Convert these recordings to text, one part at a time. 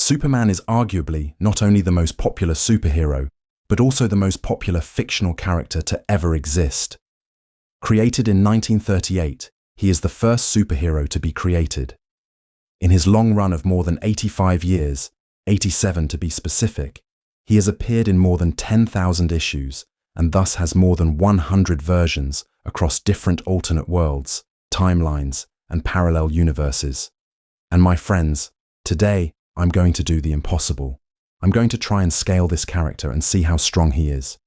Superman is arguably not only the most popular superhero, but also the most popular fictional character to ever exist. Created in 1938, he is the first superhero to be created. In his long run of more than 85 years, 87 to be specific, he has appeared in more than 10,000 issues and thus has more than 100 versions across different alternate worlds, timelines, and parallel universes. And my friends, today I'm going to do the impossible. I'm going to try and scale this character and see how strong he is.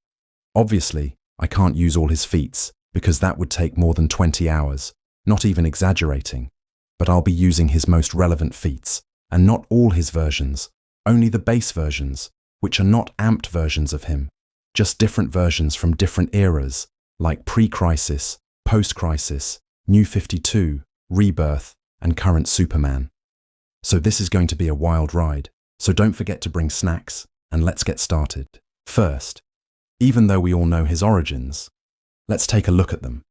Obviously, I can't use all his feats because that would take more than 20 hours, not even exaggerating. But I'll be using his most relevant feats, and not all his versions, only the base versions, which are not amped versions of him, just different versions from different eras, like pre-Crisis, post-Crisis, New 52, Rebirth, and current Superman. So this is going to be a wild ride, so don't forget to bring snacks, and let's get started. First, even though we all know his origins, let's take a look at them.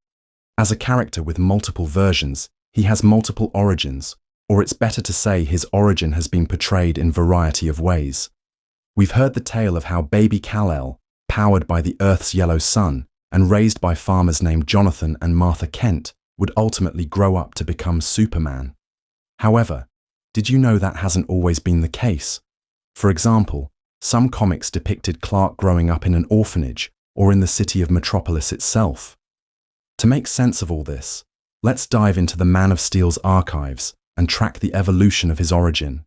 As a character with multiple versions, he has multiple origins, or it's better to say his origin has been portrayed in a variety of ways. We've heard the tale of how baby Kal-El, powered by the Earth's yellow sun and raised by farmers named Jonathan and Martha Kent, would ultimately grow up to become Superman. However, did you know that hasn't always been the case? For example, some comics depicted Clark growing up in an orphanage or in the city of Metropolis itself. To make sense of all this, let's dive into the Man of Steel's archives and track the evolution of his origin.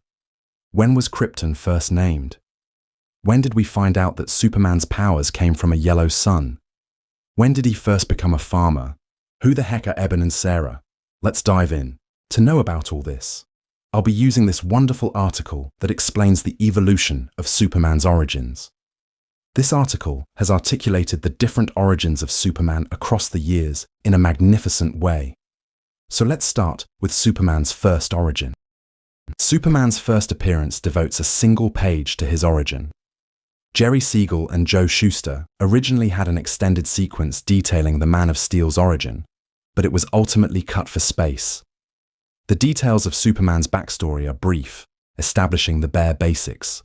When was Krypton first named? When did we find out that Superman's powers came from a yellow sun? When did he first become a farmer? Who the heck are Eben and Sarah? Let's dive in. To know about all this, I'll be using this wonderful article that explains the evolution of Superman's origins. This article has articulated the different origins of Superman across the years in a magnificent way. So let's start with Superman's first origin. Superman's first appearance devotes a single page to his origin. Jerry Siegel and Joe Shuster originally had an extended sequence detailing the Man of Steel's origin, but it was ultimately cut for space. The details of Superman's backstory are brief, establishing the bare basics.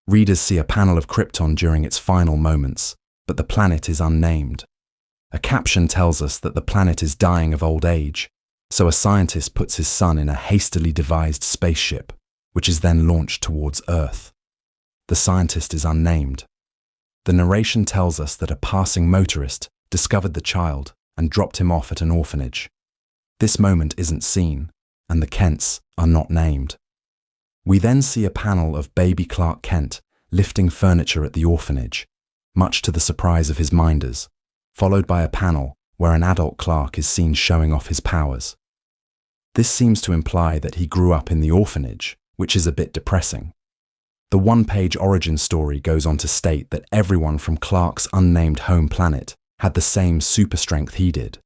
Readers see a panel of Krypton during its final moments, but the planet is unnamed. A caption tells us that the planet is dying of old age, so a scientist puts his son in a hastily devised spaceship, which is then launched towards Earth. The scientist is unnamed. The narration tells us that a passing motorist discovered the child and dropped him off at an orphanage. This moment isn't seen, and the Kents are not named. We then see a panel of baby Clark Kent lifting furniture at the orphanage, much to the surprise of his minders, followed by a panel where an adult Clark is seen showing off his powers. This seems to imply that he grew up in the orphanage, which is a bit depressing. The one-page origin story goes on to state that everyone from Clark's unnamed home planet had the same super strength he did.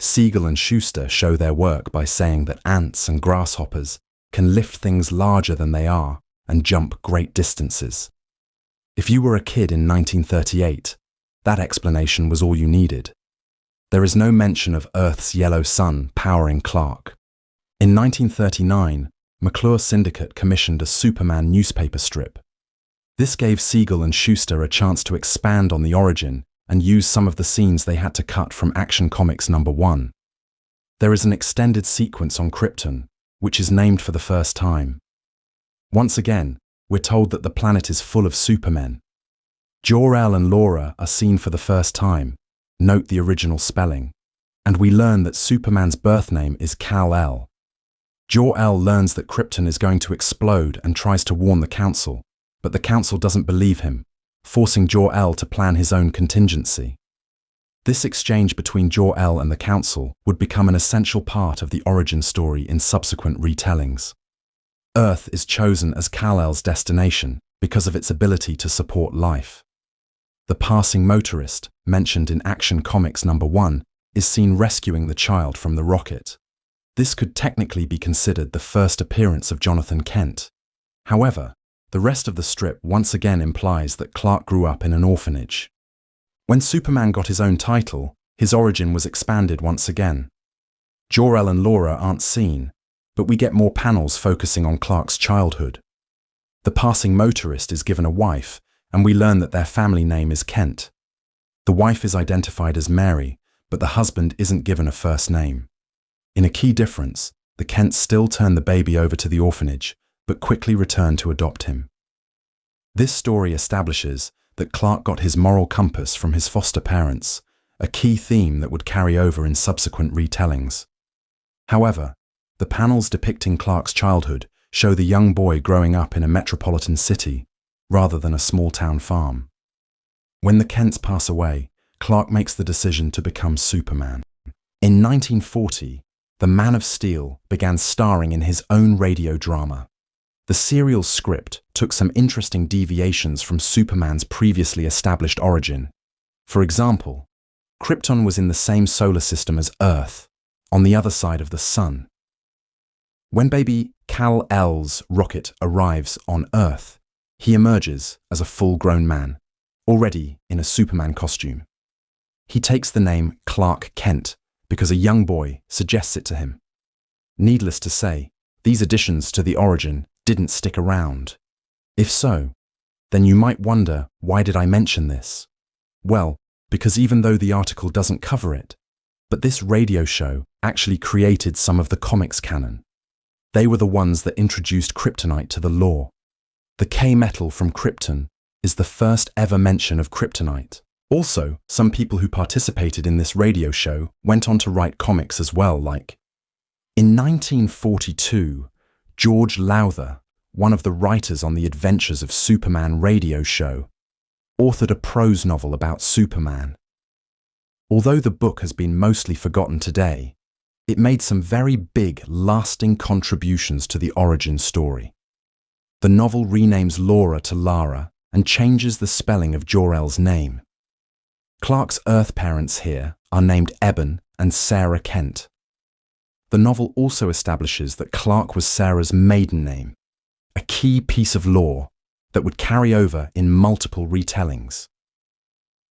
Siegel and Shuster show their work by saying that ants and grasshoppers can lift things larger than they are and jump great distances. If you were a kid in 1938, that explanation was all you needed. There is no mention of Earth's yellow sun powering Clark. In 1939, McClure Syndicate commissioned a Superman newspaper strip. This gave Siegel and Shuster a chance to expand on the origin and use some of the scenes they had to cut from Action Comics #1. There is an extended sequence on Krypton, which is named for the first time. Once again, we're told that the planet is full of supermen. Jor-El and Laura are seen for the first time, note the original spelling, and we learn that Superman's birth name is Kal-El. Jor-El learns that Krypton is going to explode and tries to warn the Council, but the Council doesn't believe him, forcing Jor-El to plan his own contingency. This exchange between Jor-El and the Council would become an essential part of the origin story in subsequent retellings. Earth is chosen as Kal-El's destination because of its ability to support life. The passing motorist, mentioned in Action Comics #1, is seen rescuing the child from the rocket. This could technically be considered the first appearance of Jonathan Kent. However, the rest of the strip once again implies that Clark grew up in an orphanage. When Superman got his own title, his origin was expanded once again. Jor-El and Laura aren't seen, but we get more panels focusing on Clark's childhood. The passing motorist is given a wife, and we learn that their family name is Kent. The wife is identified as Mary, but the husband isn't given a first name. In a key difference, the Kents still turn the baby over to the orphanage, but quickly return to adopt him. This story establishes that Clark got his moral compass from his foster parents, a key theme that would carry over in subsequent retellings. However, the panels depicting Clark's childhood show the young boy growing up in a metropolitan city, rather than a small-town farm. When the Kents pass away, Clark makes the decision to become Superman. In 1940, the Man of Steel began starring in his own radio drama. The serial script took some interesting deviations from Superman's previously established origin. For example, Krypton was in the same solar system as Earth, on the other side of the Sun. When baby Kal-El's rocket arrives on Earth, he emerges as a full-grown man, already in a Superman costume. He takes the name Clark Kent because a young boy suggests it to him. Needless to say, these additions to the origin didn't stick around. If so, then you might wonder, why did I mention this? Well, because even though the article doesn't cover it, but this radio show actually created some of the comics canon. They were the ones that introduced kryptonite to the lore. The K-metal from Krypton is the first ever mention of kryptonite. Also, some people who participated in this radio show went on to write comics as well, like in 1942, George Lowther, one of the writers on the Adventures of Superman radio show, authored a prose novel about Superman. Although the book has been mostly forgotten today, it made some very big, lasting contributions to the origin story. The novel renames Laura to Lara and changes the spelling of Jor-El's name. Clark's Earth parents here are named Eben and Sarah Kent. The novel also establishes that Clark was Sarah's maiden name, a key piece of lore that would carry over in multiple retellings.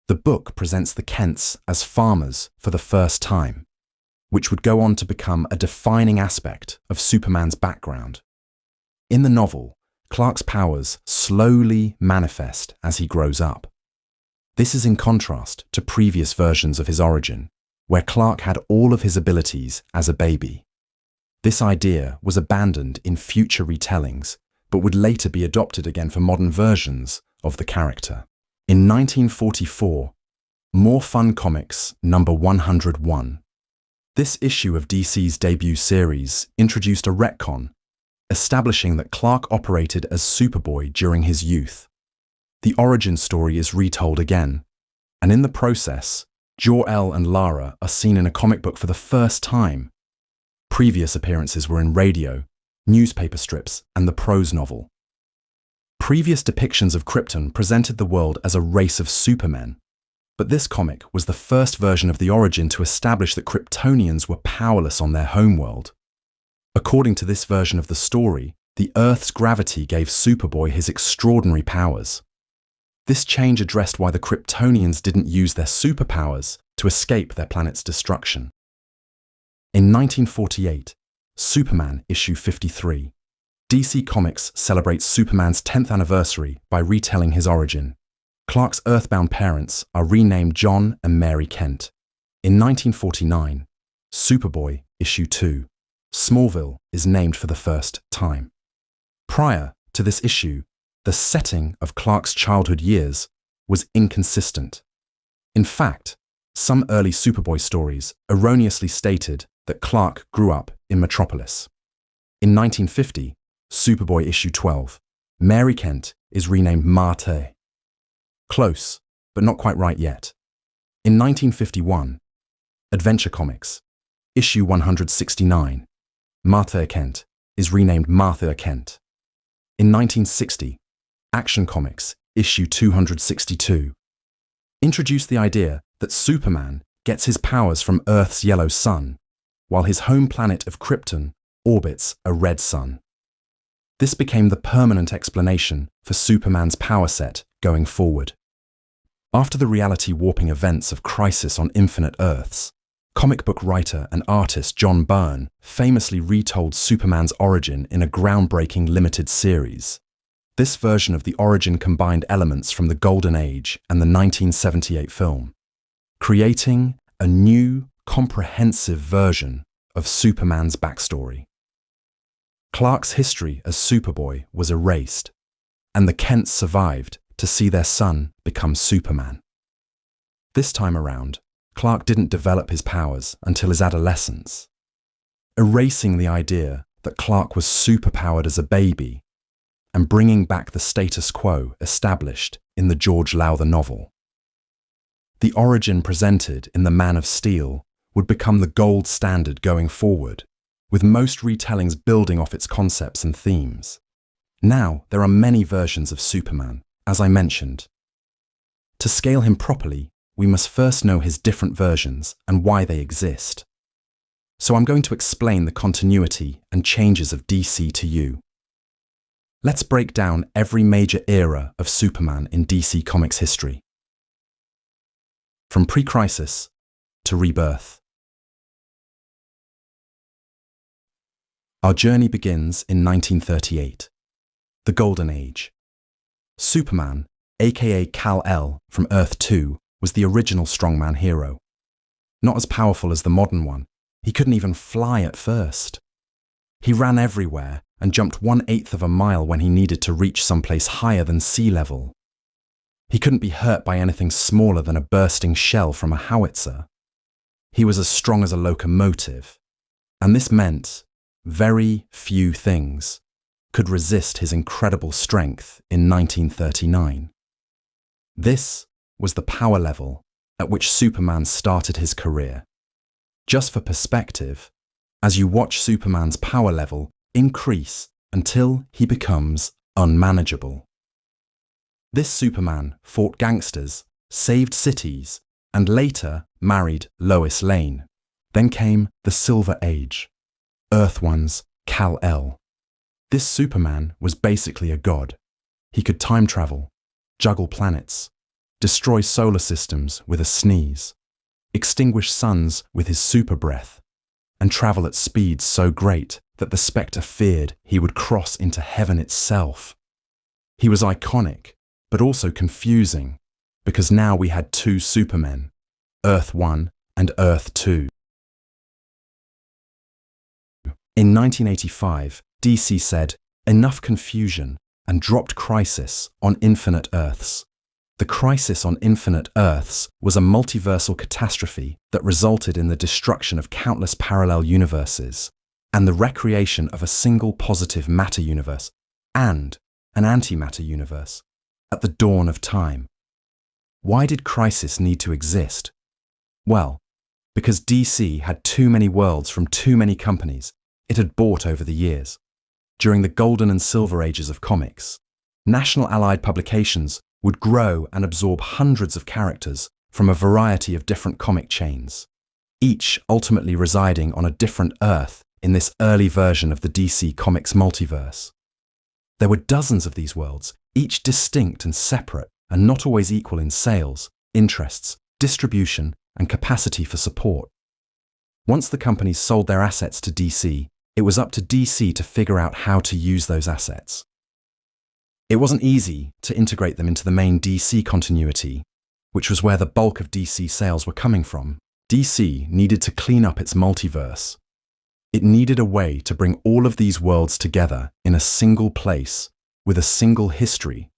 The book presents the Kents as farmers for the first time, which would go on to become a defining aspect of Superman's background. In the novel, Clark's powers slowly manifest as he grows up. This is in contrast to previous versions of his origin, where Clark had all of his abilities as a baby. This idea was abandoned in future retellings, but would later be adopted again for modern versions of the character. In 1944, More Fun Comics number 101. This issue of DC's debut series introduced a retcon, establishing that Clark operated as Superboy during his youth. The origin story is retold again, and in the process, Jor-El and Lara are seen in a comic book for the first time. Previous appearances were in radio, newspaper strips, and the prose novel. Previous depictions of Krypton presented the world as a race of supermen, but this comic was the first version of the origin to establish that Kryptonians were powerless on their homeworld. According to this version of the story, the Earth's gravity gave Superboy his extraordinary powers. This change addressed why the Kryptonians didn't use their superpowers to escape their planet's destruction. In 1948, Superman issue 53. DC Comics celebrates Superman's 10th anniversary by retelling his origin. Clark's Earthbound parents are renamed John and Mary Kent. In 1949, Superboy issue 2. Smallville is named for the first time. Prior to this issue, the setting of Clark's childhood years was inconsistent. In fact, some early Superboy stories erroneously stated that Clark grew up in Metropolis. In 1950, Superboy issue 12, Mary Kent is renamed Marthe. Close, but not quite right yet. In 1951, Adventure Comics, issue 169, Martha Kent is renamed Martha Kent. In 1960, Action Comics, issue 262, introduced the idea that Superman gets his powers from Earth's yellow sun, while his home planet of Krypton orbits a red sun. This became the permanent explanation for Superman's power set going forward. After the reality-warping events of Crisis on Infinite Earths, comic book writer and artist John Byrne famously retold Superman's origin in a groundbreaking limited series. This version of the origin combined elements from the Golden Age and the 1978 film, creating a new, comprehensive version of Superman's backstory. Clark's history as Superboy was erased, and the Kents survived to see their son become Superman. This time around, Clark didn't develop his powers until his adolescence, erasing the idea that Clark was superpowered as a baby and bringing back the status quo established in the George Lowther novel. The origin presented in The Man of Steel would become the gold standard going forward, with most retellings building off its concepts and themes. Now, there are many versions of Superman, as I mentioned. To scale him properly, we must first know his different versions and why they exist. So I'm going to explain the continuity and changes of DC to you. Let's break down every major era of Superman in DC Comics history. From pre-crisis to rebirth. Our journey begins in 1938, the Golden Age. Superman, aka Kal-El from Earth 2, was the original strongman hero. Not as powerful as the modern one, he couldn't even fly at first. He ran everywhere and jumped 1/8 of a mile when he needed to reach someplace higher than sea level. He couldn't be hurt by anything smaller than a bursting shell from a howitzer. He was as strong as a locomotive, and this meant very few things could resist his incredible strength in 1939. This was the power level at which Superman started his career. Just for perspective, as you watch Superman's power level increase until he becomes unmanageable. This Superman fought gangsters, saved cities, and later married Lois Lane. Then came the Silver Age, Earth 1's Kal-El. This Superman was basically a god. He could time travel, juggle planets, destroy solar systems with a sneeze, extinguish suns with his super breath, and travel at speeds so great that the Spectre feared he would cross into heaven itself. He was iconic, but also confusing, because now we had two Supermen, Earth 1 and Earth 2. In 1985, DC said, "Enough confusion," and dropped Crisis on Infinite Earths. The Crisis on Infinite Earths was a multiversal catastrophe that resulted in the destruction of countless parallel universes and the recreation of a single positive matter universe and an antimatter universe at the dawn of time. Why did Crisis need to exist? Well, because DC had too many worlds from too many companies it had bought over the years. During the Golden and Silver Ages of comics, National Allied Publications would grow and absorb hundreds of characters from a variety of different comic chains, each ultimately residing on a different Earth in this early version of the DC Comics multiverse. There were dozens of these worlds, each distinct and separate and not always equal in sales, interests, distribution, and capacity for support. Once the companies sold their assets to DC, it was up to DC to figure out how to use those assets. It wasn't easy to integrate them into the main DC continuity, which was where the bulk of DC sales were coming from. DC needed to clean up its multiverse. It needed a way to bring all of these worlds together in a single place with a single history,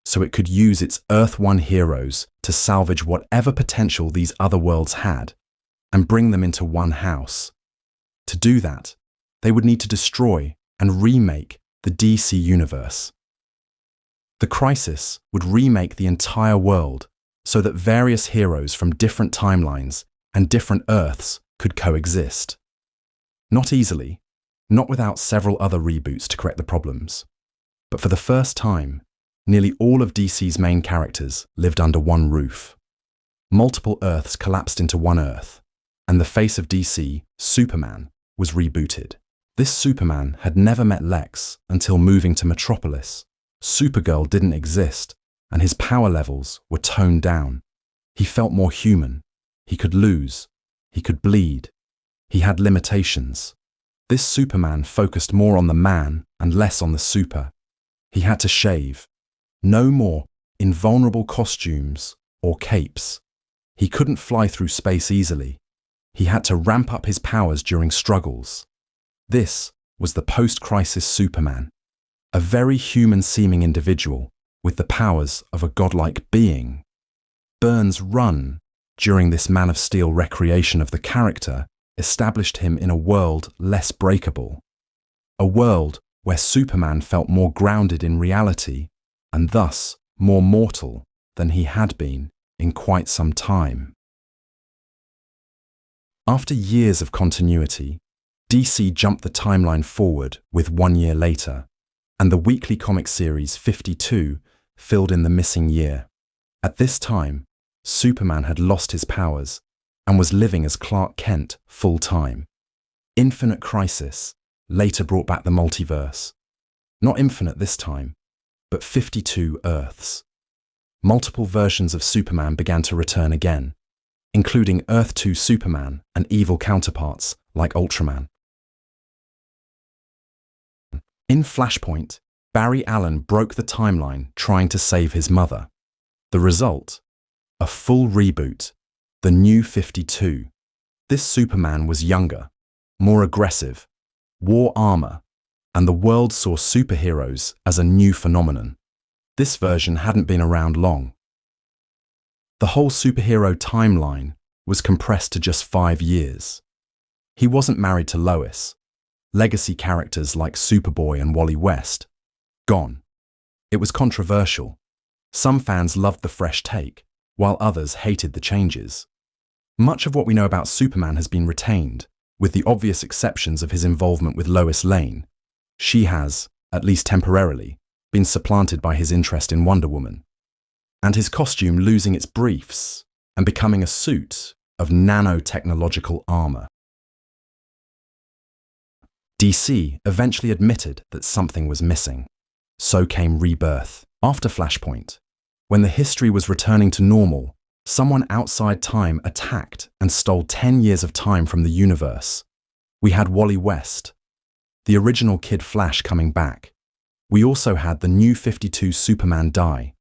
so it could use its Earth 1 heroes to salvage whatever potential these other worlds had and bring them into one house. To do that, they would need to destroy and remake the DC universe. The Crisis would remake the entire world so that various heroes from different timelines and different Earths could coexist. Not easily, not without several other reboots to correct the problems. But for the first time, nearly all of DC's main characters lived under one roof. Multiple Earths collapsed into one Earth, and the face of DC, Superman, was rebooted. This Superman had never met Lex until moving to Metropolis. Supergirl didn't exist, and his power levels were toned down. He felt more human. He could lose. He could bleed. He had limitations. This Superman focused more on the man and less on the super. He had to shave. No more invulnerable costumes or capes. He couldn't fly through space easily. He had to ramp up his powers during struggles. This was the post-crisis Superman, a very human-seeming individual with the powers of a godlike being. Byrne's run during this Man of Steel recreation of the character established him in a world less breakable, a world where Superman felt more grounded in reality and thus more mortal than he had been in quite some time. After years of continuity, DC jumped the timeline forward with 1 year later, and the weekly comic series 52 filled in the missing year. At this time, Superman had lost his powers and was living as Clark Kent full-time. Infinite Crisis later brought back the multiverse. Not infinite this time, but 52 Earths. Multiple versions of Superman began to return again, including Earth 2 Superman and evil counterparts like Ultraman. In Flashpoint, Barry Allen broke the timeline trying to save his mother. The result? A full reboot, the New 52. This Superman was younger, more aggressive, wore armor, and the world saw superheroes as a new phenomenon. This version hadn't been around long. The whole superhero timeline was compressed to just 5 years. He wasn't married to Lois. Legacy characters like Superboy and Wally West, gone. It was controversial. Some fans loved the fresh take, while others hated the changes. Much of what we know about Superman has been retained, with the obvious exceptions of his involvement with Lois Lane. She has, at least temporarily, been supplanted by his interest in Wonder Woman, and his costume losing its briefs and becoming a suit of nanotechnological armor. DC eventually admitted that something was missing. So came Rebirth. After Flashpoint, when the history was returning to normal, someone outside time attacked and stole 10 years of time from the universe. We had Wally West, the original Kid Flash, coming back. We also had the New 52 Superman die,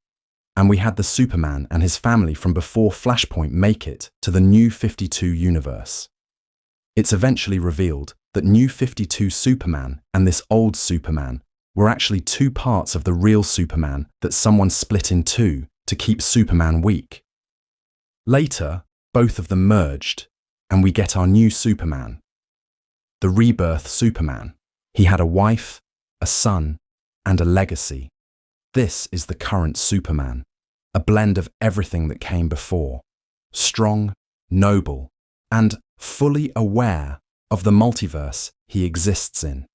and we had the Superman and his family from before Flashpoint make it to the New 52 universe. It's eventually revealed that New 52 Superman and this old Superman were actually two parts of the real Superman that someone split in two to keep Superman weak. Later, both of them merged, and we get our new Superman, the Rebirth Superman. He had a wife, a son, and a legacy. This is the current Superman, a blend of everything that came before, strong, noble, and fully aware of the multiverse he exists in.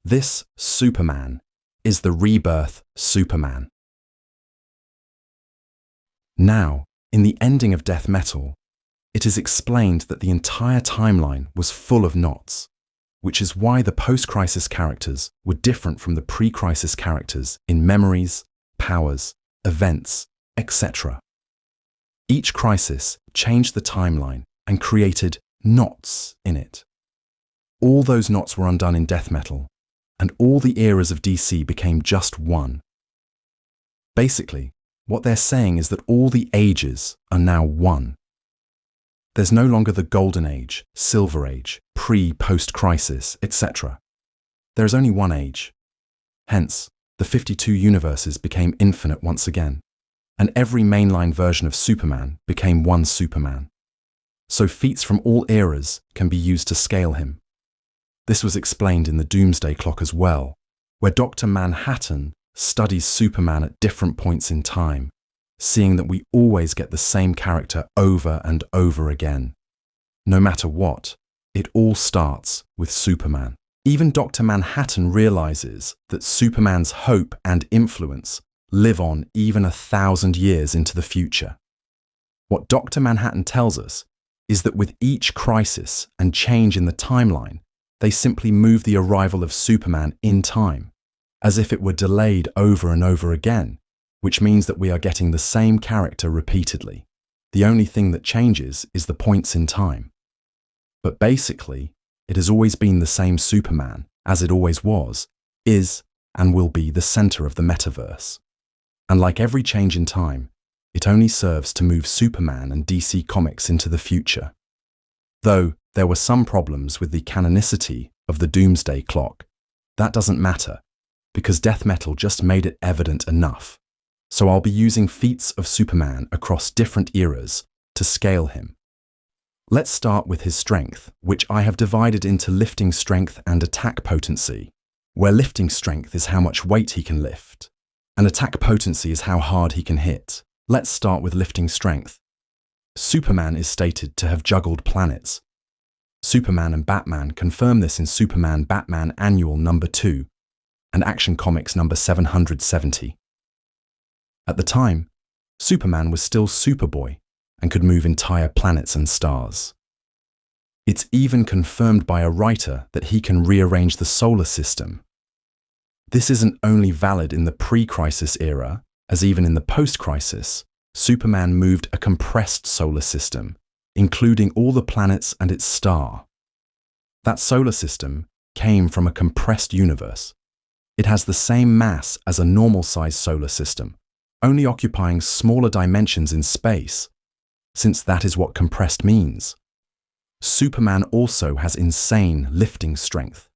This Superman is the Rebirth Superman. Now, in the ending of Death Metal, it is explained that the entire timeline was full of knots, which is why the post-crisis characters were different from the pre-crisis characters in memories, powers, events, etc. Each crisis changed the timeline and created knots in it. All those knots were undone in Death Metal, and all the eras of DC became just one. Basically, what they're saying is that all the ages are now one. There's no longer the Golden Age, Silver Age, pre-post-crisis, etc. There is only one age. Hence, the 52 universes became infinite once again, and every mainline version of Superman became one Superman. So feats from all eras can be used to scale him. This was explained in the Doomsday Clock as well, where Dr. Manhattan studies Superman at different points in time, seeing that we always get the same character over and over again. No matter what, it all starts with Superman. Even Dr. Manhattan realizes that Superman's hope and influence live on even 1,000 years into the future. What Dr. Manhattan tells us is that with each crisis and change in the timeline, they simply move the arrival of Superman in time, as if it were delayed over and over again, which means that we are getting the same character repeatedly. The only thing that changes is the points in time. But basically, it has always been the same Superman, as it always was, is, and will be the center of the metaverse. And like every change in time, it only serves to move Superman and DC Comics into the future. Though there were some problems with the canonicity of the Doomsday Clock, that doesn't matter, because death metal just made it evident enough. So I'll be using feats of Superman across different eras to scale him. Let's start with his strength, which I have divided into lifting strength and attack potency, where lifting strength is how much weight he can lift, and attack potency is how hard he can hit. Let's start with lifting strength. Superman is stated to have juggled planets. Superman and Batman confirm this in Superman Batman Annual number 2 and Action Comics number 770. At the time, Superman was still Superboy and could move entire planets and stars. It's even confirmed by a writer that he can rearrange the solar system. This isn't only valid in the pre-crisis era, as even in the post-crisis, Superman moved a compressed solar system, including all the planets and its star. That solar system came from a compressed universe. It has the same mass as a normal-sized solar system, only occupying smaller dimensions in space, since that is what compressed means. Superman also has insane lifting strength.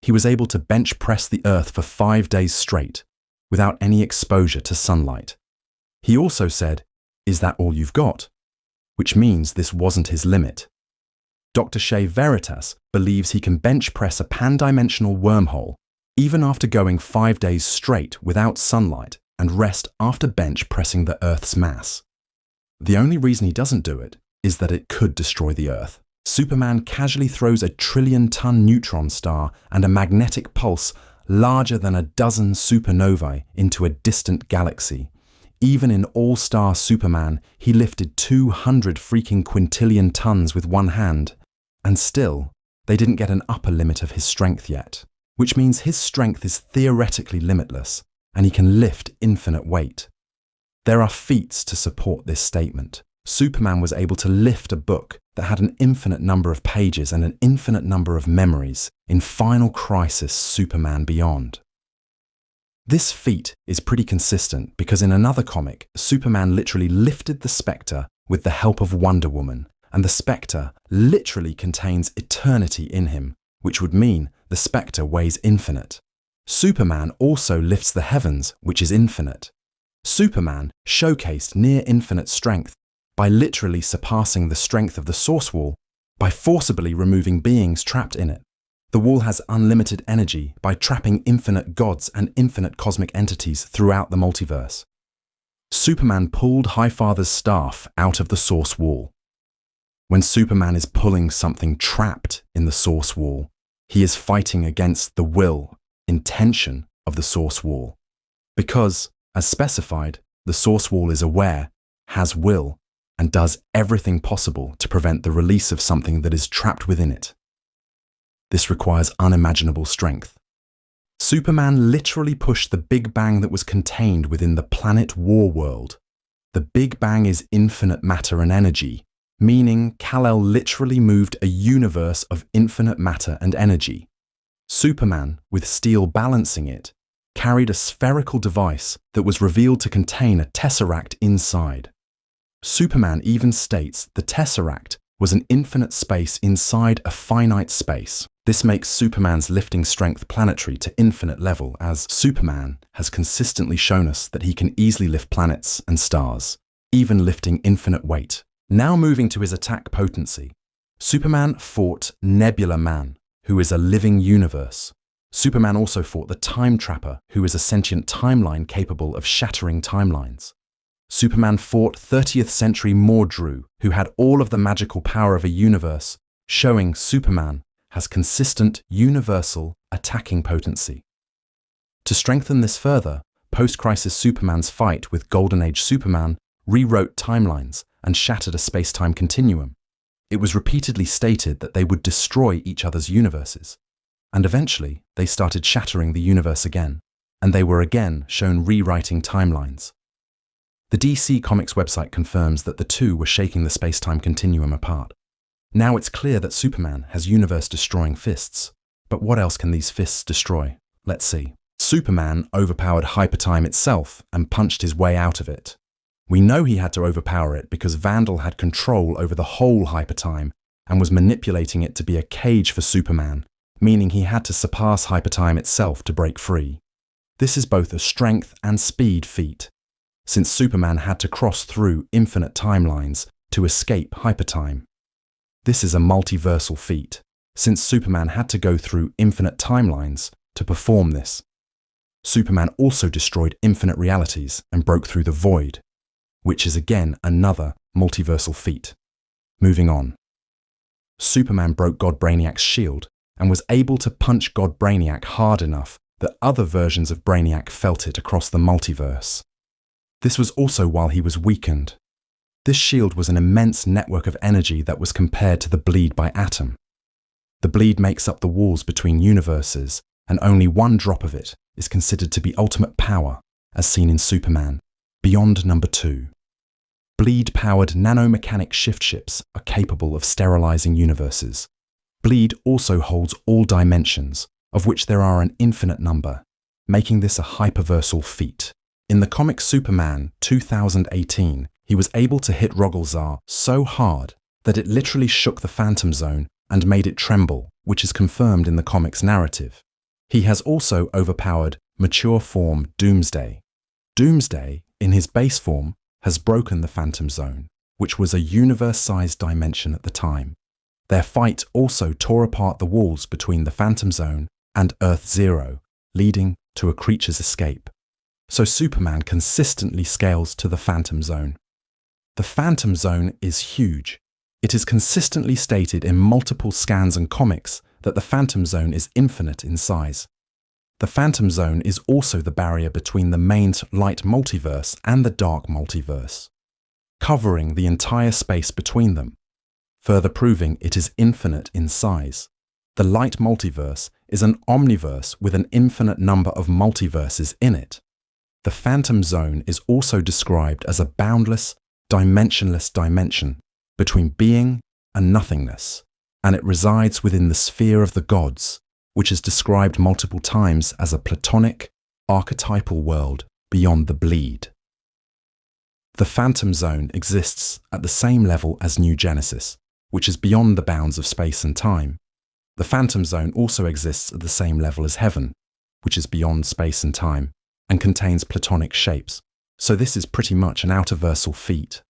He was able to bench press the Earth for 5 days straight, without any exposure to sunlight. He also said, "Is that all you've got?" Which means this wasn't his limit. Dr. Shea Veritas believes he can bench press a pan-dimensional wormhole even after going 5 days straight without sunlight and rest after bench pressing the Earth's mass. The only reason he doesn't do it is that it could destroy the Earth. Superman casually throws a 1 trillion-ton neutron star and a magnetic pulse larger than a dozen supernovae into a distant galaxy. Even in All-Star Superman, he lifted 200 freaking quintillion tons with one hand, and still, they didn't get an upper limit of his strength yet, which means his strength is theoretically limitless, and he can lift infinite weight. There are feats to support this statement. Superman was able to lift a book that had an infinite number of pages and an infinite number of memories in Final Crisis Superman Beyond. This feat is pretty consistent because in another comic, Superman literally lifted the Spectre with the help of Wonder Woman, and the Spectre literally contains eternity in him, which would mean the Spectre weighs infinite. Superman also lifts the heavens, which is infinite. Superman showcased near-infinite strength by literally surpassing the strength of the Source Wall by forcibly removing beings trapped in it. The wall has unlimited energy by trapping infinite gods and infinite cosmic entities throughout the multiverse. Superman pulled Highfather's staff out of the Source Wall. When Superman is pulling something trapped in the Source Wall, he is fighting against the will, intention of the Source Wall. Because, as specified, the Source Wall is aware, has will, and does everything possible to prevent the release of something that is trapped within it. This requires unimaginable strength. Superman literally pushed the Big Bang that was contained within the planet War world. The Big Bang is infinite matter and energy, meaning Kal-El literally moved a universe of infinite matter and energy. Superman, with steel balancing it, carried a spherical device that was revealed to contain a tesseract inside. Superman even states the tesseract was an infinite space inside a finite space. This makes Superman's lifting strength planetary to infinite level, as Superman has consistently shown us that he can easily lift planets and stars, even lifting infinite weight. Now moving to his attack potency. Superman fought Nebula Man, who is a living universe. Superman also fought the Time Trapper, who is a sentient timeline capable of shattering timelines. Superman fought 30th century Mordru, who had all of the magical power of a universe, showing Superman has consistent, universal attacking potency. To strengthen this further, post-crisis Superman's fight with Golden Age Superman rewrote timelines and shattered a space-time continuum. It was repeatedly stated that they would destroy each other's universes, and eventually they started shattering the universe again, and they were again shown rewriting timelines. The DC Comics website confirms that the two were shaking the space-time continuum apart. Now it's clear that Superman has universe-destroying fists, but what else can these fists destroy? Let's see. Superman overpowered hypertime itself and punched his way out of it. We know he had to overpower it because Vandal had control over the whole hypertime and was manipulating it to be a cage for Superman, meaning he had to surpass hypertime itself to break free. This is both a strength and speed feat, since Superman had to cross through infinite timelines to escape hypertime. This is a multiversal feat, since Superman had to go through infinite timelines to perform this. Superman also destroyed infinite realities and broke through the void, which is again another multiversal feat. Moving on. Superman broke God Brainiac's shield and was able to punch God Brainiac hard enough that other versions of Brainiac felt it across the multiverse. This was also while he was weakened. This shield was an immense network of energy that was compared to the bleed by Atom. The bleed makes up the walls between universes, and only one drop of it is considered to be ultimate power, as seen in Superman, Beyond number 2. Bleed-powered nanomechanic shift ships are capable of sterilizing universes. Bleed also holds all dimensions, of which there are an infinite number, making this a hyperversal feat. In the comic Superman 2018, he was able to hit Rogolzar so hard that it literally shook the Phantom Zone and made it tremble, which is confirmed in the comic's narrative. He has also overpowered mature form Doomsday. Doomsday, in his base form, has broken the Phantom Zone, which was a universe-sized dimension at the time. Their fight also tore apart the walls between the Phantom Zone and Earth Zero, leading to a creature's escape. So Superman consistently scales to the Phantom Zone. The Phantom Zone is huge. It is consistently stated in multiple scans and comics that the Phantom Zone is infinite in size. The Phantom Zone is also the barrier between the main light multiverse and the dark multiverse, covering the entire space between them, further proving it is infinite in size. The light multiverse is an omniverse with an infinite number of multiverses in it. The Phantom Zone is also described as a boundless, dimensionless dimension between being and nothingness, and it resides within the sphere of the gods, which is described multiple times as a platonic, archetypal world beyond the bleed. The Phantom Zone exists at the same level as New Genesis, which is beyond the bounds of space and time. The Phantom Zone also exists at the same level as Heaven, which is beyond space and time, and contains platonic shapes, so this is pretty much an outerversal feat.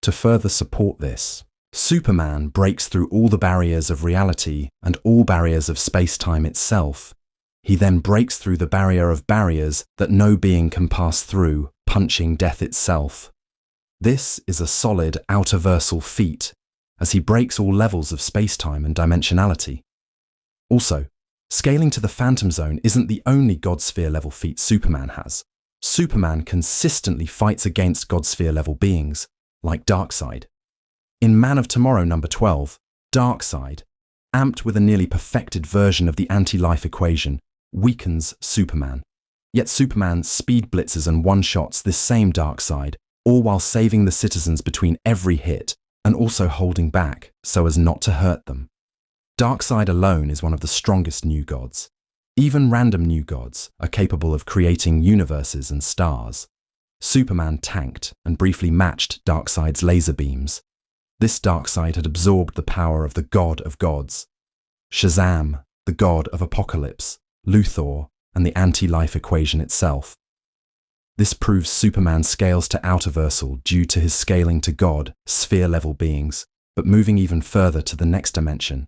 To further support this, Superman breaks through all the barriers of reality and all barriers of space-time itself. He then breaks through the barrier of barriers that no being can pass through, punching death itself. This is a solid outerversal feat, as he breaks all levels of space-time and dimensionality. Also, scaling to the Phantom Zone isn't the only God-sphere level feat Superman has. Superman consistently fights against God-sphere level beings, like Darkseid. In Man of Tomorrow number 12, Darkseid, amped with a nearly perfected version of the anti-life equation, weakens Superman. Yet Superman speed blitzes and one-shots this same Darkseid, all while saving the citizens between every hit and also holding back so as not to hurt them. Darkseid alone is one of the strongest new gods. Even random new gods are capable of creating universes and stars. Superman tanked and briefly matched Darkseid's laser beams. This Darkseid had absorbed the power of the god of gods, Shazam, the god of apocalypse, Luthor, and the anti-life equation itself. This proves Superman scales to outerversal due to his scaling to God, sphere-level beings, but moving even further to the next dimension,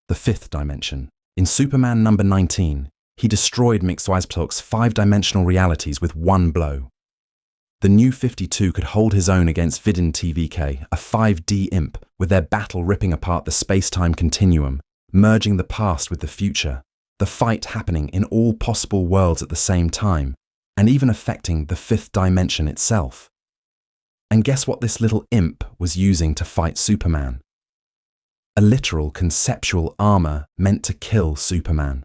the fifth dimension. In Superman number 19, he destroyed Mxyzptlk's five-dimensional realities with one blow. The New 52 could hold his own against Vidin TVK, a 5D imp, with their battle ripping apart the space-time continuum, merging the past with the future, the fight happening in all possible worlds at the same time, and even affecting the fifth dimension itself. And guess what this little imp was using to fight Superman? A literal conceptual armor meant to kill Superman.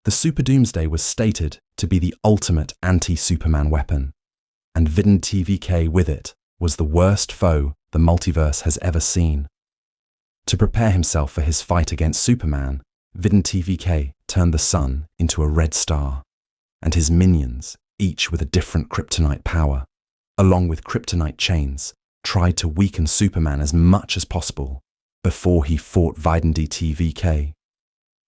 The Super Doomsday was stated to be the ultimate anti-Superman weapon, and Vidin TVK with it was the worst foe the multiverse has ever seen. To prepare himself for his fight against Superman, Vidin TVK turned the sun into a red star, and his minions, each with a different kryptonite power, along with kryptonite chains, tried to weaken Superman as much as possible before he fought Vidandi TVK.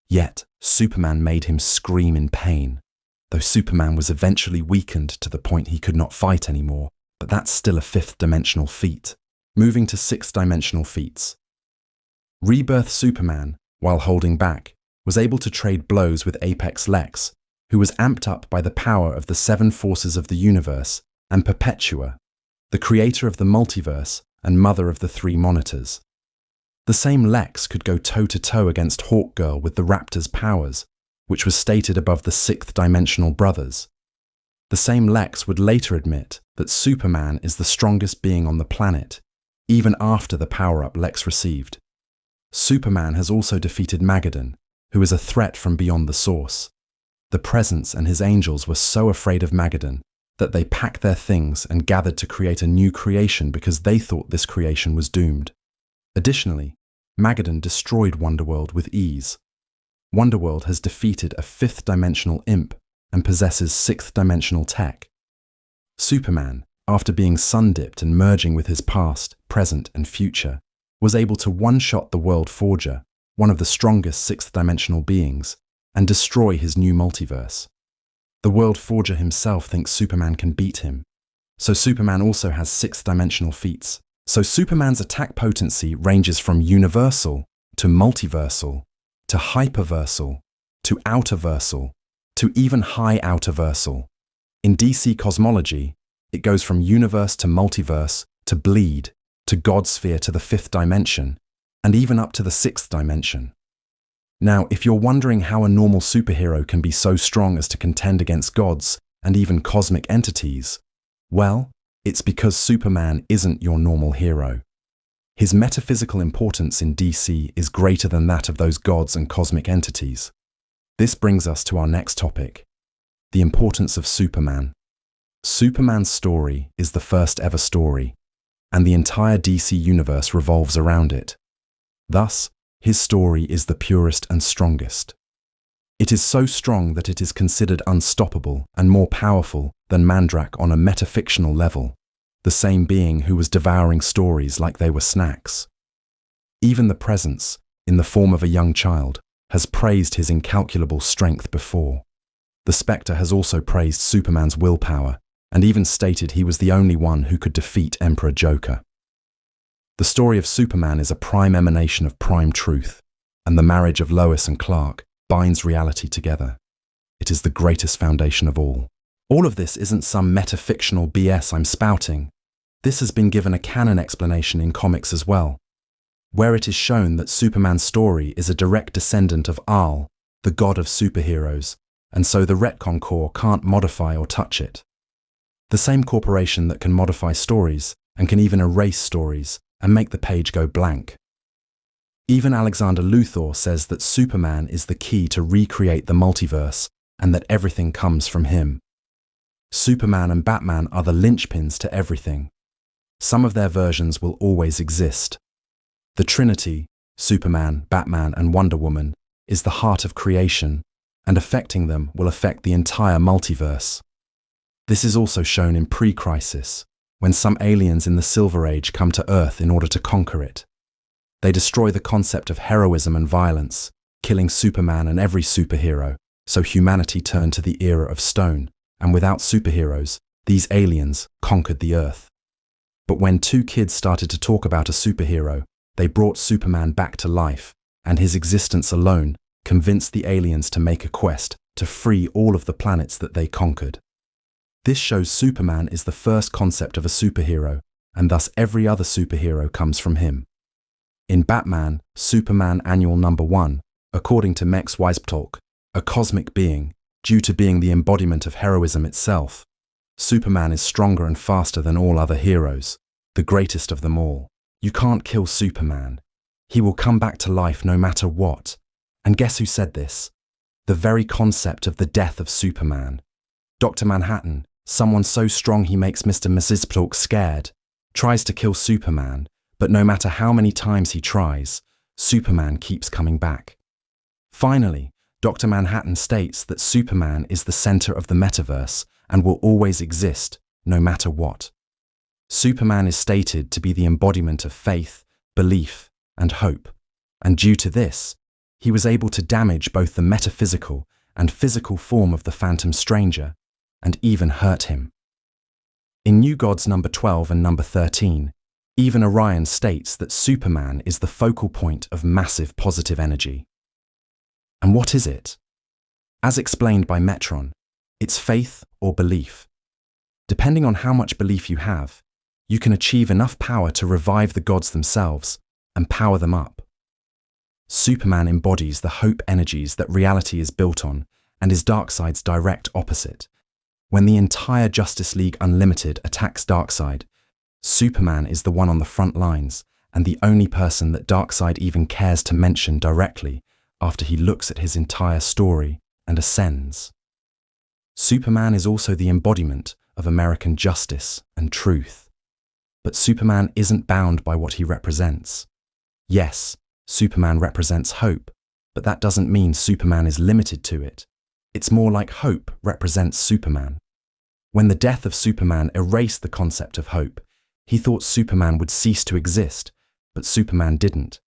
Yet, Superman made him scream in pain, though Superman was eventually weakened to the point he could not fight anymore, but that's still a fifth-dimensional feat. Moving to sixth-dimensional feats. Rebirth Superman, while holding back, was able to trade blows with Apex Lex, who was amped up by the power of the seven forces of the universe, and Perpetua, the creator of the multiverse and mother of the three monitors. The same Lex could go toe-to-toe against Hawkgirl with the Raptor's powers, which was stated above the sixth-dimensional brothers. The same Lex would later admit that Superman is the strongest being on the planet, even after the power-up Lex received. Superman has also defeated Mageddon, who is a threat from beyond the source. The Presence and his angels were so afraid of Mageddon that they packed their things and gathered to create a new creation because they thought this creation was doomed. Additionally, Mageddon destroyed Wonderworld with ease. Wonderworld has defeated a fifth-dimensional imp and possesses sixth-dimensional tech. Superman, after being sun-dipped and merging with his past, present, and future, was able to one-shot the World Forger, one of the strongest sixth-dimensional beings, and destroy his new multiverse. The World Forger himself thinks Superman can beat him, so Superman also has sixth-dimensional feats. So Superman's attack potency ranges from universal to multiversal to hyperversal to outerversal to even high outerversal. In DC cosmology, it goes from universe to multiverse to bleed to Godsphere to the fifth dimension and even up to the sixth dimension. Now, if you're wondering how a normal superhero can be so strong as to contend against gods and even cosmic entities, well, it's because Superman isn't your normal hero. His metaphysical importance in DC is greater than that of those gods and cosmic entities. This brings us to our next topic, the importance of Superman. Superman's story is the first ever story, and the entire DC universe revolves around it. Thus, his story is the purest and strongest. It is so strong that it is considered unstoppable and more powerful than Mandrak on a metafictional level, the same being who was devouring stories like they were snacks. Even the Presence, in the form of a young child, has praised his incalculable strength before. The Spectre has also praised Superman's willpower, and even stated he was the only one who could defeat Emperor Joker. The story of Superman is a prime emanation of prime truth, and the marriage of Lois and Clark binds reality together. It is the greatest foundation of all. All of this isn't some metafictional BS I'm spouting. This has been given a canon explanation in comics as well, where it is shown that Superman's story is a direct descendant of Al, the god of superheroes, and so the Retcon Corps can't modify or touch it. The same corporation that can modify stories and can even erase stories and make the page go blank. Even Alexander Luthor says that Superman is the key to recreate the multiverse and that everything comes from him. Superman and Batman are the linchpins to everything. Some of their versions will always exist. The Trinity, Superman, Batman, and Wonder Woman, is the heart of creation, and affecting them will affect the entire multiverse. This is also shown in pre-Crisis, when some aliens in the Silver Age come to Earth in order to conquer it. They destroy the concept of heroism and violence, killing Superman and every superhero, so humanity turned to the era of stone, and without superheroes, these aliens conquered the Earth. But when two kids started to talk about a superhero, they brought Superman back to life, and his existence alone convinced the aliens to make a quest to free all of the planets that they conquered. This shows Superman is the first concept of a superhero, and thus every other superhero comes from him. In Batman, Superman Annual Number 1, according to Mex Weisbtalk, a cosmic being, due to being the embodiment of heroism itself, Superman is stronger and faster than all other heroes, the greatest of them all. You can't kill Superman. He will come back to life no matter what. And guess who said this? The very concept of the death of Superman. Dr. Manhattan, someone so strong he makes Mr. Weisbtalk scared, tries to kill Superman, but no matter how many times he tries, Superman keeps coming back. Finally, Dr. Manhattan states that Superman is the center of the metaverse and will always exist, no matter what. Superman is stated to be the embodiment of faith, belief, and hope, and due to this, he was able to damage both the metaphysical and physical form of the Phantom Stranger, and even hurt him. In New Gods number 12 and number 13, even Orion states that Superman is the focal point of massive positive energy. And what is it? As explained by Metron, it's faith or belief. Depending on how much belief you have, you can achieve enough power to revive the gods themselves and power them up. Superman embodies the hope energies that reality is built on and is Darkseid's direct opposite. When the entire Justice League Unlimited attacks Darkseid, Superman is the one on the front lines and the only person that Darkseid even cares to mention directly after he looks at his entire story and ascends. Superman is also the embodiment of American justice and truth. But Superman isn't bound by what he represents. Yes, Superman represents hope, but that doesn't mean Superman is limited to it. It's more like hope represents Superman. When the death of Superman erased the concept of hope, he thought Superman would cease to exist, but Superman didn't.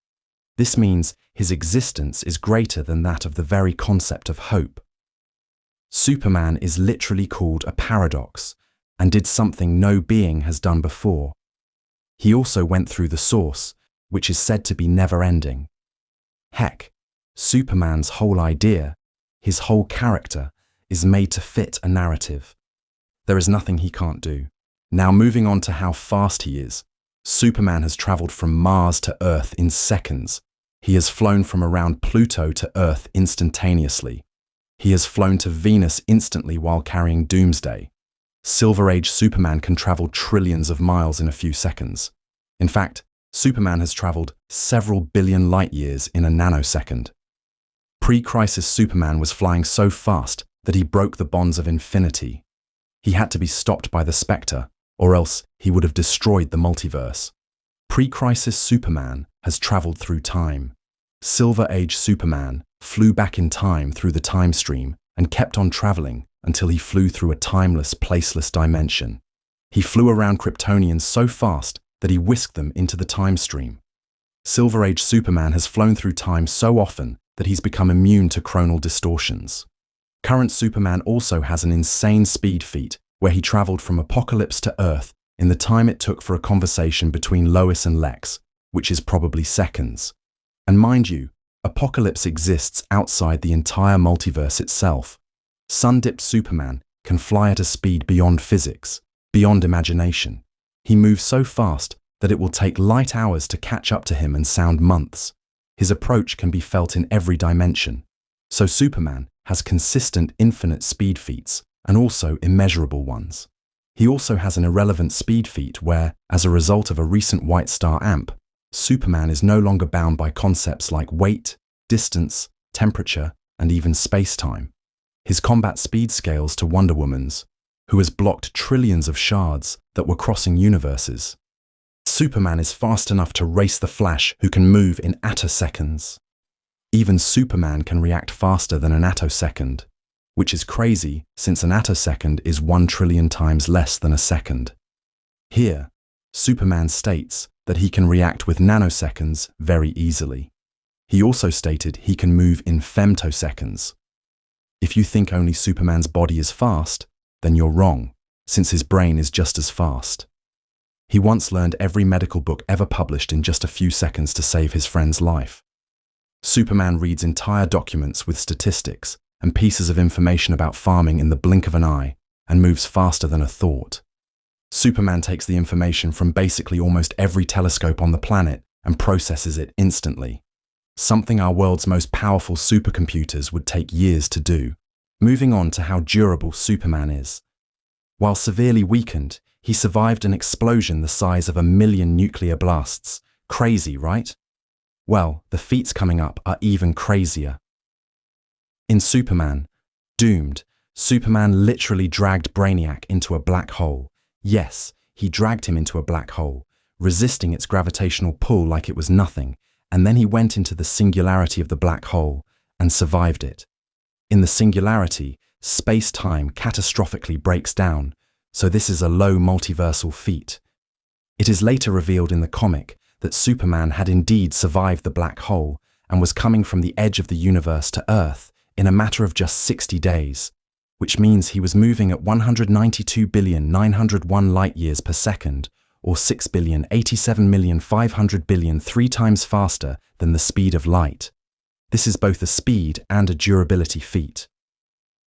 This means his existence is greater than that of the very concept of hope. Superman is literally called a paradox and did something no being has done before. He also went through the source, which is said to be never-ending. Heck, Superman's whole idea, his whole character, is made to fit a narrative. There is nothing he can't do. Now moving on to how fast he is. Superman has traveled from Mars to Earth in seconds. He has flown from around Pluto to Earth instantaneously. He has flown to Venus instantly while carrying Doomsday. Silver Age Superman can travel trillions of miles in a few seconds. In fact, Superman has traveled several billion light years in a nanosecond. Pre-Crisis Superman was flying so fast that he broke the bonds of infinity. He had to be stopped by the Spectre, or else he would have destroyed the multiverse. Pre-Crisis Superman has traveled through time. Silver Age Superman flew back in time through the time stream and kept on traveling until he flew through a timeless, placeless dimension. He flew around Kryptonians so fast that he whisked them into the time stream. Silver Age Superman has flown through time so often that he's become immune to chronal distortions. Current Superman also has an insane speed feat where he traveled from Apocalypse to Earth in the time it took for a conversation between Lois and Lex, which is probably seconds. And mind you, Apocalypse exists outside the entire multiverse itself. Sun-dipped Superman can fly at a speed beyond physics, beyond imagination. He moves so fast that it will take light hours to catch up to him and sound months. His approach can be felt in every dimension. So Superman has consistent infinite speed feats and also immeasurable ones. He also has an irrelevant speed feat where, as a result of a recent White Star amp, Superman is no longer bound by concepts like weight, distance, temperature, and even space-time. His combat speed scales to Wonder Woman's, who has blocked trillions of shards that were crossing universes. Superman is fast enough to race the Flash, who can move in attoseconds. Even Superman can react faster than an attosecond, which is crazy since an attosecond is 1 trillion times less than a second. Here, Superman states that he can react with nanoseconds very easily. He also stated he can move in femtoseconds. If you think only Superman's body is fast, then you're wrong, since his brain is just as fast. He once learned every medical book ever published in just a few seconds to save his friend's life. Superman reads entire documents with statistics and pieces of information about farming in the blink of an eye and moves faster than a thought. Superman takes the information from basically almost every telescope on the planet and processes it instantly. Something our world's most powerful supercomputers would take years to do. Moving on to how durable Superman is. While severely weakened, he survived an explosion the size of 1 million nuclear blasts. Crazy, right? Well, the feats coming up are even crazier. In Superman, Doomed, Superman literally dragged Brainiac into a black hole. Yes, he dragged him into a black hole, resisting its gravitational pull like it was nothing, and then he went into the singularity of the black hole and survived it. In the singularity, space-time catastrophically breaks down, so this is a low multiversal feat. It is later revealed in the comic that Superman had indeed survived the black hole and was coming from the edge of the universe to Earth in a matter of just 60 days, which means he was moving at 192,901 light-years per second, or 6,087,500,000,000 3 times faster than the speed of light. This is both a speed and a durability feat.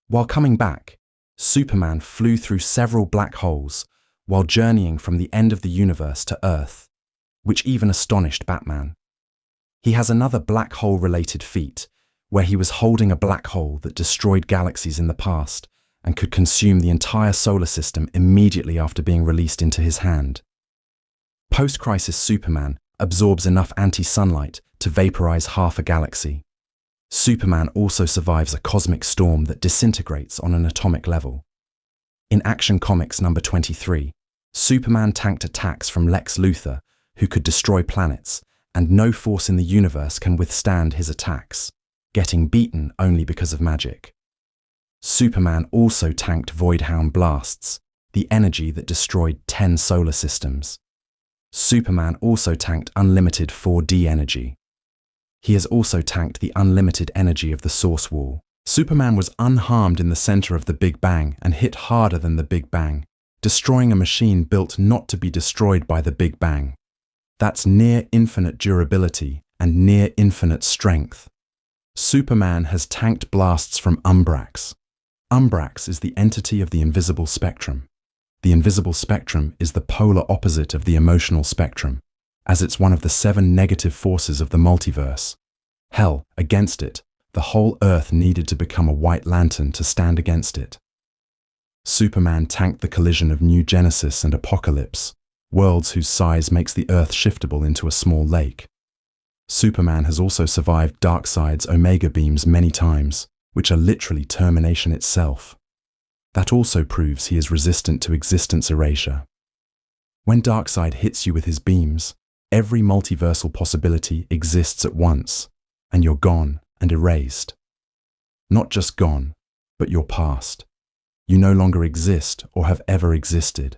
While coming back, Superman flew through several black holes while journeying from the end of the universe to Earth, which even astonished Batman. He has another black hole-related feat, where he was holding a black hole that destroyed galaxies in the past and could consume the entire solar system immediately after being released into his hand. Post-crisis Superman absorbs enough anti-sunlight to vaporize half a galaxy. Superman also survives a cosmic storm that disintegrates on an atomic level. In Action Comics number 23, Superman tanked attacks from Lex Luthor, who could destroy planets, and no force in the universe can withstand his attacks, getting beaten only because of magic. Superman also tanked Voidhound blasts, the energy that destroyed 10 solar systems. Superman also tanked unlimited 4D energy. He has also tanked the unlimited energy of the Source Wall. Superman was unharmed in the center of the Big Bang and hit harder than the Big Bang, destroying a machine built not to be destroyed by the Big Bang. That's near infinite durability and near infinite strength. Superman has tanked blasts from Umbrax. Umbrax is the entity of the invisible spectrum. The invisible spectrum is the polar opposite of the emotional spectrum, as it's one of the 7 negative forces of the multiverse. Hell, against it, the whole Earth needed to become a white lantern to stand against it. Superman tanked the collision of New Genesis and Apocalypse, worlds whose size makes the Earth shiftable into a small lake. Superman has also survived Darkseid's Omega beams many times, which are literally termination itself. That also proves he is resistant to existence erasure. When Darkseid hits you with his beams, every multiversal possibility exists at once, and you're gone and erased. Not just gone, but you're past. You no longer exist or have ever existed.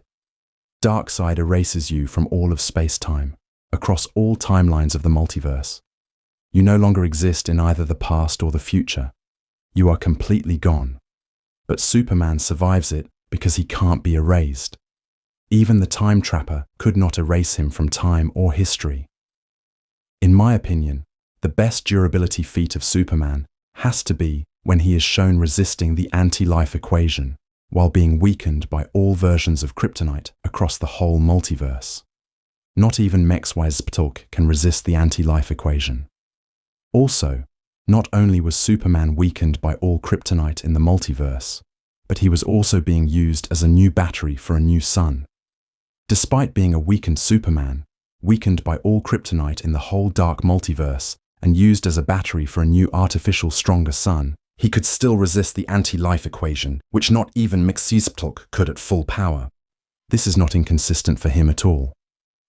Darkseid erases you from all of space-time, across all timelines of the multiverse. You no longer exist in either the past or the future. You are completely gone. But Superman survives it because he can't be erased. Even the Time Trapper could not erase him from time or history. In my opinion, the best durability feat of Superman has to be when he is shown resisting the anti-life equation while being weakened by all versions of kryptonite across the whole multiverse. Not even Mxyzptlk can resist the anti-life equation. Also, not only was Superman weakened by all kryptonite in the multiverse, but he was also being used as a new battery for a new sun. Despite being a weakened Superman, weakened by all kryptonite in the whole dark multiverse, and used as a battery for a new artificial stronger sun, he could still resist the anti-life equation, which not even Mxyzptlk could at full power. This is not inconsistent for him at all.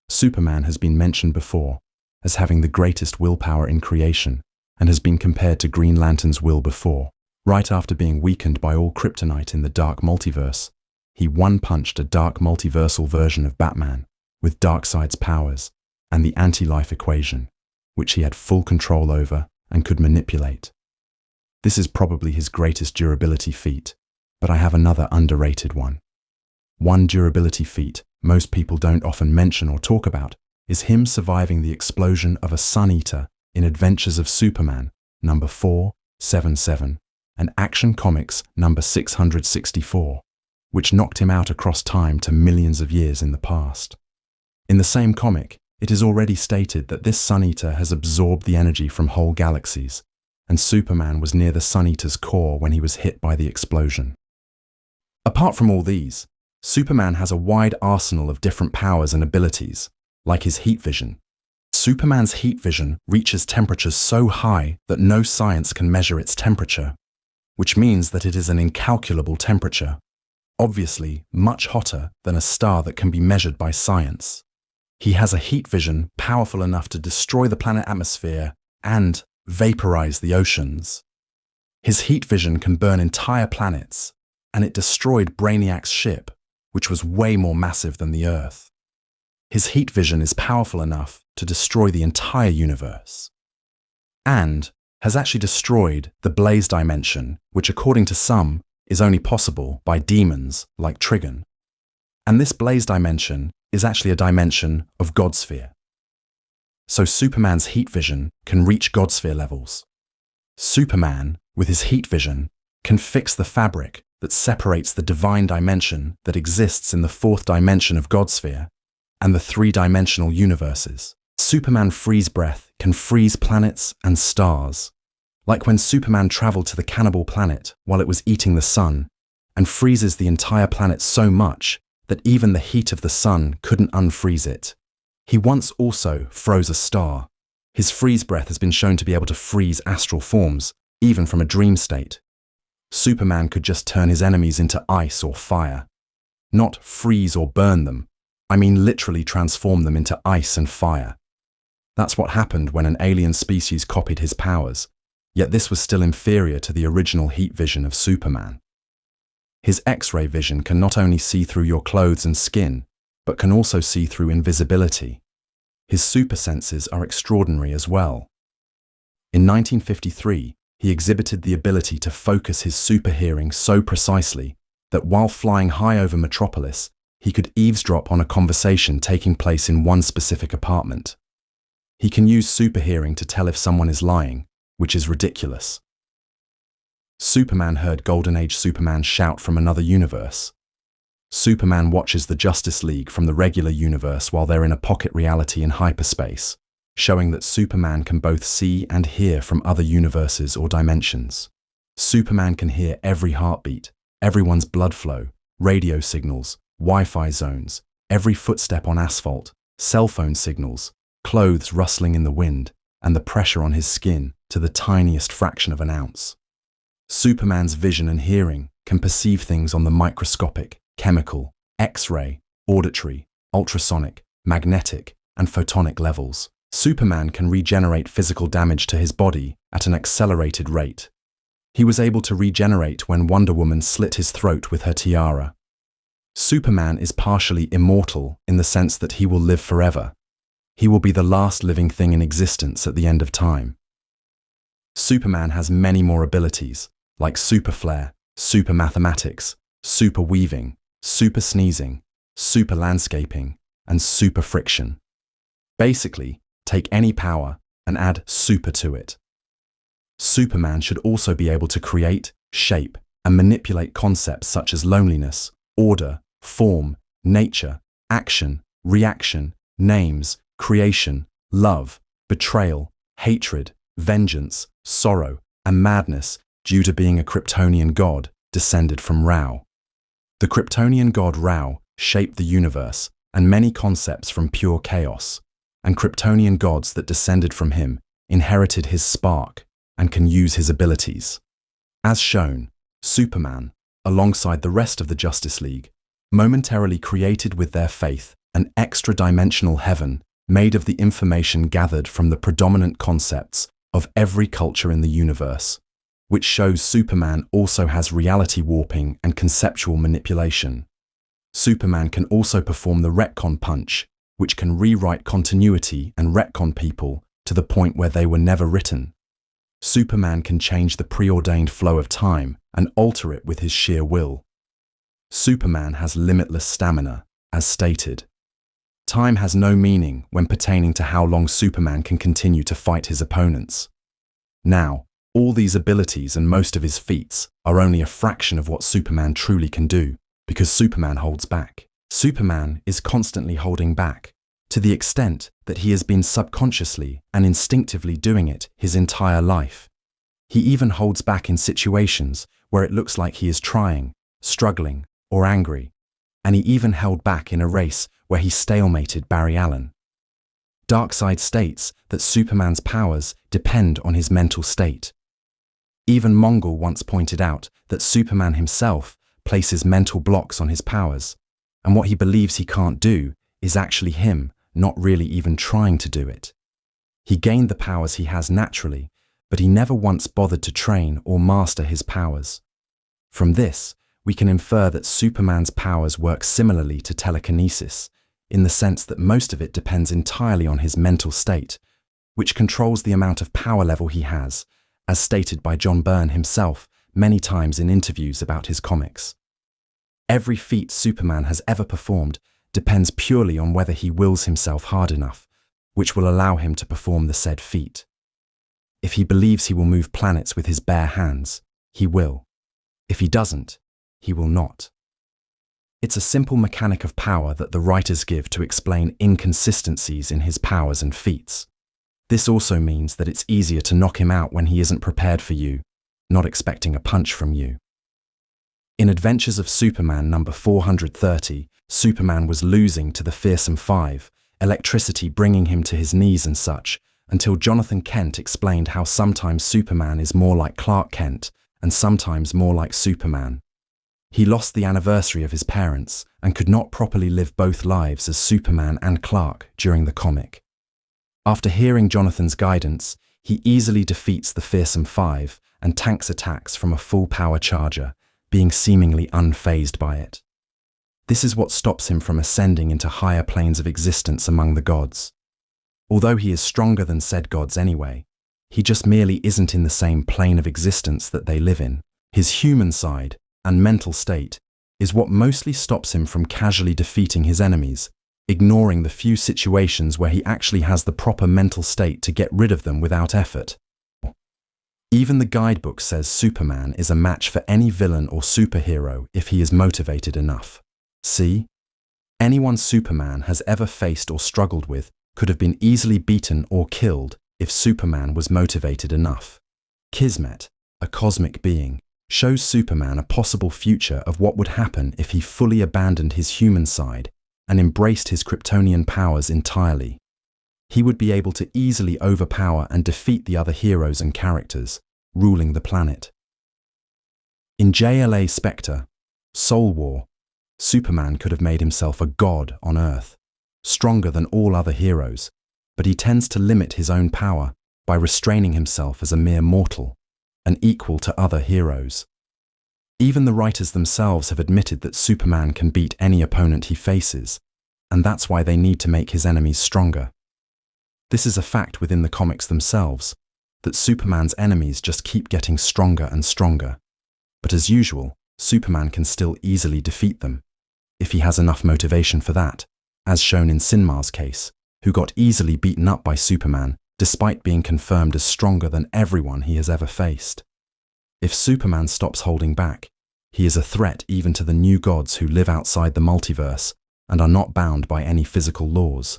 Superman has been mentioned before as having the greatest willpower in creation, and has been compared to Green Lantern's will before. Right after being weakened by all kryptonite in the dark multiverse, he one-punched a dark multiversal version of Batman with Darkseid's powers and the anti-life equation, which he had full control over and could manipulate. This is probably his greatest durability feat, but I have another underrated one. One durability feat most people don't often mention or talk about is him surviving the explosion of a Sun Eater in Adventures of Superman, number 477, and Action Comics number 664, which knocked him out across time to millions of years in the past. In the same comic, it is already stated that this Sun Eater has absorbed the energy from whole galaxies, and Superman was near the Sun Eater's core when he was hit by the explosion. Apart from all these, Superman has a wide arsenal of different powers and abilities, like his heat vision. Superman's heat vision reaches temperatures so high that no science can measure its temperature, which means that it is an incalculable temperature, obviously much hotter than a star that can be measured by science. He has a heat vision powerful enough to destroy the planet atmosphere and vaporize the oceans. His heat vision can burn entire planets, and it destroyed Brainiac's ship, which was way more massive than the Earth. His heat vision is powerful enough to destroy the entire universe, and has actually destroyed the Blaze dimension, which according to some is only possible by demons like Trigon. And this Blaze dimension is actually a dimension of Godsphere. So Superman's heat vision can reach Godsphere levels. Superman, with his heat vision, can fix the fabric that separates the divine dimension that exists in the fourth dimension of Godsphere and the three-dimensional universes. Superman freeze breath can freeze planets and stars, like when Superman traveled to the cannibal planet while it was eating the sun and freezes the entire planet so much that even the heat of the sun couldn't unfreeze it. He once also froze a star. His freeze breath has been shown to be able to freeze astral forms, even from a dream state. Superman could just turn his enemies into ice or fire. Not freeze or burn them, I mean literally transform them into ice and fire. That's what happened when an alien species copied his powers, yet this was still inferior to the original heat vision of Superman. His X-ray vision can not only see through your clothes and skin, but can also see through invisibility. His super senses are extraordinary as well. In 1953, he exhibited the ability to focus his super hearing so precisely that while flying high over Metropolis, he could eavesdrop on a conversation taking place in one specific apartment. He can use super hearing to tell if someone is lying, which is ridiculous. Superman heard Golden Age Superman shout from another universe. Superman watches the Justice League from the regular universe while they're in a pocket reality in hyperspace, showing that Superman can both see and hear from other universes or dimensions. Superman can hear every heartbeat, everyone's blood flow, radio signals, Wi-Fi zones, every footstep on asphalt, cell phone signals, clothes rustling in the wind, and the pressure on his skin to the tiniest fraction of an ounce. Superman's vision and hearing can perceive things on the microscopic, chemical, X-ray, auditory, ultrasonic, magnetic, and photonic levels. Superman can regenerate physical damage to his body at an accelerated rate. He was able to regenerate when Wonder Woman slit his throat with her tiara. Superman is partially immortal in the sense that he will live forever. He will be the last living thing in existence at the end of time. Superman has many more abilities, like super flare, super mathematics, super weaving, super sneezing, super landscaping, and super friction. Basically, take any power and add super to it. Superman should also be able to create, shape, and manipulate concepts such as loneliness, order, form, nature, action, reaction, names, creation, love, betrayal, hatred, vengeance, sorrow, and madness due to being a Kryptonian god descended from Ra. The Kryptonian god Ra shaped the universe and many concepts from pure chaos, and Kryptonian gods that descended from him inherited his spark and can use his abilities. As shown, Superman, alongside the rest of the Justice League, momentarily created with their faith an extra-dimensional heaven made of the information gathered from the predominant concepts of every culture in the universe, which shows Superman also has reality warping and conceptual manipulation. Superman can also perform the retcon punch, which can rewrite continuity and retcon people to the point where they were never written. Superman can change the preordained flow of time and alter it with his sheer will. Superman has limitless stamina, as stated. Time has no meaning when pertaining to how long Superman can continue to fight his opponents. Now, all these abilities and most of his feats are only a fraction of what Superman truly can do, because Superman holds back. Superman is constantly holding back, to the extent that he has been subconsciously and instinctively doing it his entire life. He even holds back in situations where it looks like he is trying, struggling, or angry, and he even held back in a race where he stalemated Barry Allen. Darkseid states that Superman's powers depend on his mental state. Even Mongol once pointed out that Superman himself places mental blocks on his powers, and what he believes he can't do is actually him not really even trying to do it. He gained the powers he has naturally but he never once bothered to train or master his powers. From this, we can infer that Superman's powers work similarly to telekinesis, in the sense that most of it depends entirely on his mental state, which controls the amount of power level he has, as stated by John Byrne himself many times in interviews about his comics. Every feat Superman has ever performed depends purely on whether he wills himself hard enough, which will allow him to perform the said feat. If he believes he will move planets with his bare hands, he will. If he doesn't, he will not. It's a simple mechanic of power that the writers give to explain inconsistencies in his powers and feats. This also means that it's easier to knock him out when he isn't prepared for you, not expecting a punch from you. In Adventures of Superman number 430, Superman was losing to the Fearsome Five, electricity bringing him to his knees and such, until Jonathan Kent explained how sometimes Superman is more like Clark Kent and sometimes more like Superman. He lost the anniversary of his parents and could not properly live both lives as Superman and Clark during the comic. After hearing Jonathan's guidance, he easily defeats the Fearsome Five and tanks attacks from a full-power charger, being seemingly unfazed by it. This is what stops him from ascending into higher planes of existence among the gods. Although he is stronger than said gods anyway, he just merely isn't in the same plane of existence that they live in. His human side and mental state is what mostly stops him from casually defeating his enemies, ignoring the few situations where he actually has the proper mental state to get rid of them without effort. Even the guidebook says Superman is a match for any villain or superhero if he is motivated enough. See? Anyone Superman has ever faced or struggled with could have been easily beaten or killed if Superman was motivated enough. Kismet, a cosmic being, shows Superman a possible future of what would happen if he fully abandoned his human side and embraced his Kryptonian powers entirely. He would be able to easily overpower and defeat the other heroes and characters, ruling the planet. In JLA Spectre, Soul War, Superman could have made himself a god on Earth, stronger than all other heroes, but he tends to limit his own power by restraining himself as a mere mortal, an equal to other heroes. Even the writers themselves have admitted that Superman can beat any opponent he faces, and that's why they need to make his enemies stronger. This is a fact within the comics themselves, that Superman's enemies just keep getting stronger and stronger. But as usual, Superman can still easily defeat them, if he has enough motivation for that, as shown in Sinmar's case, who got easily beaten up by Superman despite being confirmed as stronger than everyone he has ever faced. If Superman stops holding back, he is a threat even to the new gods who live outside the multiverse and are not bound by any physical laws.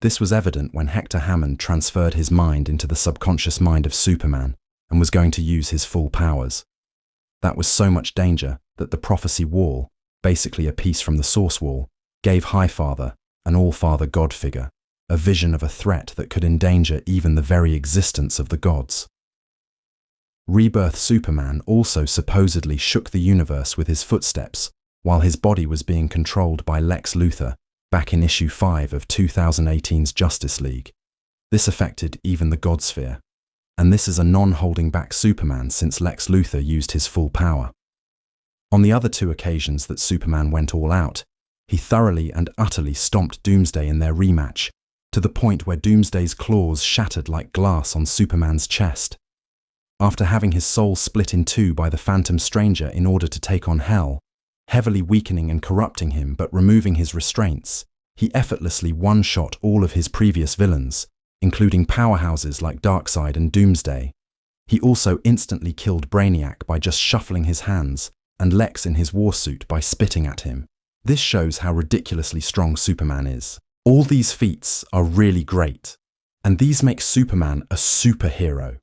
This was evident when Hector Hammond transferred his mind into the subconscious mind of Superman and was going to use his full powers. That was so much danger that the prophecy wall, basically a piece from the source wall, gave Highfather, an all-father god figure, a vision of a threat that could endanger even the very existence of the gods. Rebirth Superman also supposedly shook the universe with his footsteps while his body was being controlled by Lex Luthor back in issue 5 of 2018's Justice League. This affected even the Godsphere, and this is a non-holding back Superman since Lex Luthor used his full power. On the other two occasions that Superman went all out, he thoroughly and utterly stomped Doomsday in their rematch, to the point where Doomsday's claws shattered like glass on Superman's chest. After having his soul split in two by the Phantom Stranger in order to take on Hell, heavily weakening and corrupting him but removing his restraints, he effortlessly one-shot all of his previous villains, including powerhouses like Darkseid and Doomsday. He also instantly killed Brainiac by just shuffling his hands, and Lex in his warsuit by spitting at him. This shows how ridiculously strong Superman is. All these feats are really great, and these make Superman a superhero.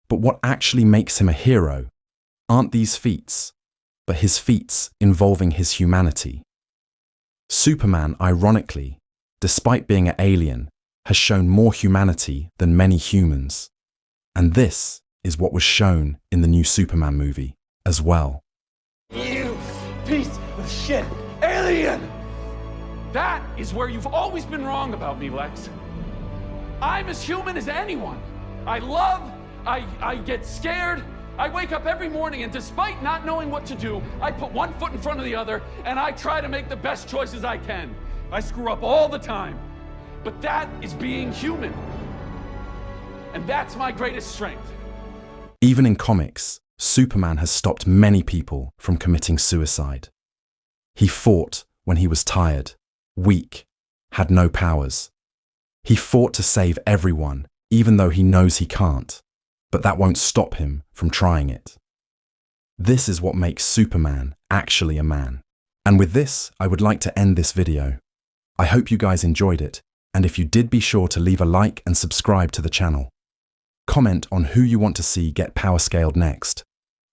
But what actually makes him a hero aren't these feats, but his feats involving his humanity. Superman, ironically, despite being an alien, has shown more humanity than many humans. And this is what was shown in the new Superman movie as well. You piece of shit alien! That is where you've always been wrong about me, Lex. I'm as human as anyone. I love I get scared. I wake up every morning, and despite not knowing what to do, I put one foot in front of the other, and I try to make the best choices I can. I screw up all the time. But that is being human. And that's my greatest strength. Even in comics, Superman has stopped many people from committing suicide. He fought when he was tired, weak, had no powers. He fought to save everyone, even though he knows he can't. But that won't stop him from trying it. This is what makes Superman actually a man. And with this, I would like to end this video. I hope you guys enjoyed it, and if you did, be sure to leave a like and subscribe to the channel. Comment on who you want to see get power scaled next.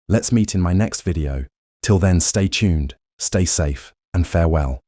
Let's meet in my next video. Till then, stay tuned, stay safe, and farewell.